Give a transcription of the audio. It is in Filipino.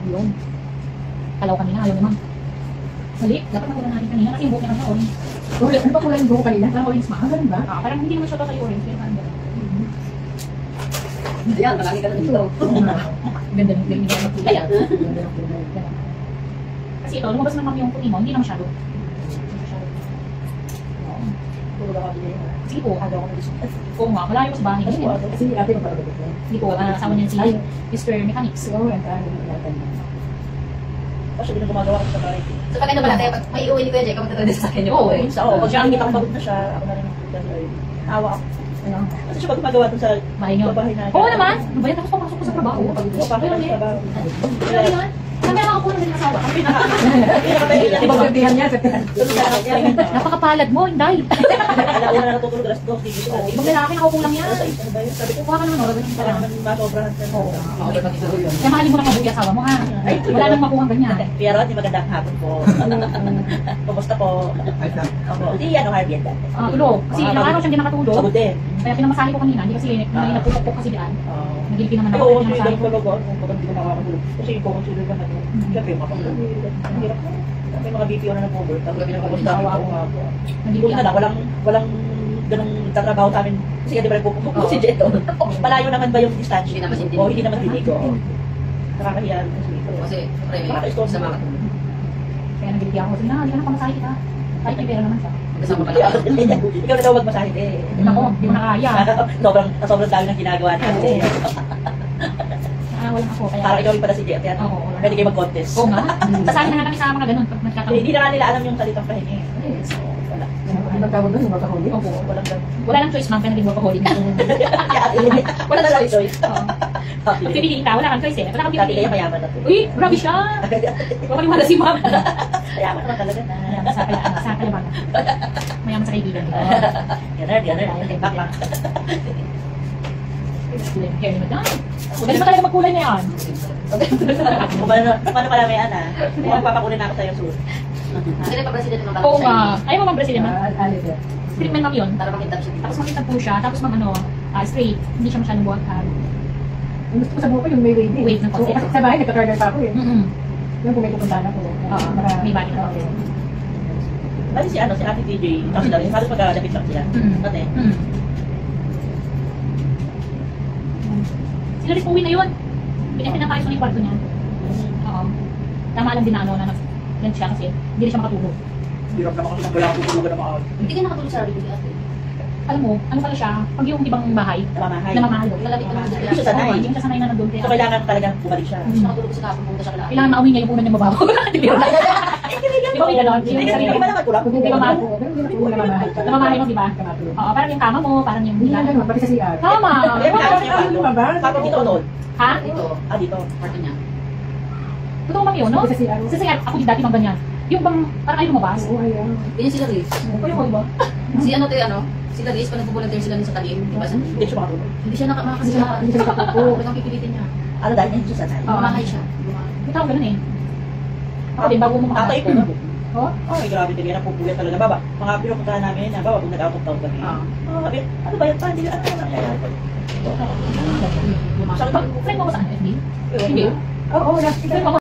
Yun. Kalaw kanina, ayaw naman. Mali, dapat makuha natin kanina kasi yung buhok niya kanina orange. Ano pa kulay yung buhok kanina? Parang orange ma. Ganun ba? Parang hindi naman siya totally orange, pero parang gano'n. Ayan, marami ka na dito. Ganda ng kulay niya. Kulay ah. Ganda ng kulay. Kasi ito, lumabas naman yung puti mo, hindi na masyado. Puro baka bigay. Sige po, agaw ko na gusto. Oo nga, malayo ko sa bahay. Kasi ate mo parang dito. Sige po, asawa niya si Mr. Mechanics. So, ang kaya natin. Kasi din gumagawa ko sa bahay. So pag ano pala tayo, pag may iuwi ni Kuya Jay, magtatrader sa akin yung Oo, uwi. Sa ako, pag siya nakita ko pagod na siya, ako na rin ang pupunta sa awa ako. Kasi siya pag gumagawa dun sa Bahay niyo. bahay na. Oo naman. Ano ba yan? Tapos papasok ko sa trabaho. Papasok ko sa trabaho. Ano yan? Saan kaya ako ng asawa? Ang pinaka-pinaka Ibang gantihan niya. Napakapalad mo, Inday. Alauna na natutulog alas 2, hindi ko. Ibang lalaki, nakaupo lang yan. Sabi ko, Kuha ka naman, oras. para naman masobrahan ka. Oo. Kaya mahalin mo na mabuti asawa mo, ha? Wala nang makuha ganyan. Pero di magandang hapon po. Kumusta po? Ako, di ano Harvey yan dati. Tulog. Kasi ilang araw siyang di nakatulog. Pagod din. Kaya pinamasahe ko kanina, hindi kasi may napupok kasi diyan. Nagilpi naman ako. Oo, kasi Pinamasahe yung ko. tulog ako kung hindi ko nakakatulog. Kasi yung consider ka na ito. Siyempre, makakatulog. Ang hirap na. May mga BPO na nag-over. Tapos pinakamusta ako ako. Nagilpi na lang, walang ganong tatrabaho sa amin. Kasi di ba nagpupupuk si Jeto. Malayo naman ba yung distansya? Hindi naman sindinig. Oo, hindi naman sindinig. Nakakahiya rin kasi. Kasi, pre, Nakaka-store sa mga Kaya nagilpi ako. Sige na, hindi na pamasahe kita. Kahit may pera naman siya. kasama pala. Ikaw na daw magmasahid eh. Ako, hindi mo na kaya. Sobrang dami ng ginagawa natin. Walang ako. Kaya, Parang ikaw rin pala si Jeto. Oo. Pwede kayo mag-contest. Oo nga. Sasali na nga kami sa mga ganun pag nagkataon. Hindi na nga nila alam yung salitang pahingi. So, wala. Ibang tawag doon, ibang kahuli. Opo. Walang ganun. Wala nang choice, ma'am, kaya naging workaholic na. Wala na lang choice. Oo. Pag pipiliin ka, wala kang choice eh. Wala kang Dati kaya pipiliin. mayaman na to. Uy, grabe siya! Wala si ma'am. Mayaman naman talaga na. Mayaman sa kalabanan. Mayaman sa kaibigan. Ganun. Back lang. Hair ni madam. Magaling ba talaga magkulay na yan? Kung paano pala may ana, kung magpapakunin na ako sa'yo suit. Kasi nagpa-president naman pala Oo siya. nga. Ayaw mo bang Brazilian ma'am? Alice. Treatment ma'am yun. Para makita siya. Tapos makita po siya. Tapos ma'am straight. Hindi siya masyadong buwag. Gusto ko sa buhok ko yung may wave eh. Wave na So, konti. kasi sa bahay, nagka-turner pa ako eh. Yung kung may pupuntahan ako. May balik na. Bali si Ate TJ, kasi dati, halos magkakadapit lang sila. Ate. Sila rin uwi na yun. Pinakayos ko na yung kwarto niya. Tama lang din na yan siya kasi hindi rin siya makatulog. Hirap naman kasi nang kailangan tutulugan na maaari. Hindi ka nakatulog sa radio ate. Alam mo, ano pala siya, pag yung ibang bahay, Namamahay. namamahal doon. Lalapit naman Hindi siya. siya sanay. Hindi siya sanay na nandun. So, kailangan talagang bumalik siya. Gusto nakatulog ko sa kapon, pumunta siya kala. Kailangan maawin niya yung unan niya mabaho. Di ba? Di ba may ganon? Yung sarili Hindi ba naman tulak? Hindi Di ba, naman ma'am? ako. Pero hindi naman ako namamahay. Namamahay mo, di ba? Kamatulog. Oo, parang yung kama mo, parang yung... Hindi lang ganun, pati sa CR. Tama! Kaya pinayos niya Ano ba? pa. Kapag dito o doon? Ha? Dito, Dito. kwarto niya. Totoo bang yun, no? Pati sa CR. Kasi ako din dati bang ganyan. Yung bang, parang ayaw lumabas. Oo, ayan. Ganyan sila Riz. Ayaw ko, di ba? Si sila Riz, pag nagpo-volunteer sila sa talim, di ba? Hindi siya makatulog. Hindi siya makakasya. Hindi siya nakatupo. Talagang pipilitin niya. Ano dahil hindi siya sanay? Mamahay siya. Ito ako ganun eh. Ako din, bago mo Tatay ko makakasya. na po. Oh? Ay, grabe din yan. Napupuyan talaga. Baba, mga pinupuntahan namin na, baba, kung nag-out of town kami. Sabi, ano ba yan pa? Hindi, ano nangyayari? Friend mo ko saan? FB? Hindi. Oo, Friend mo ko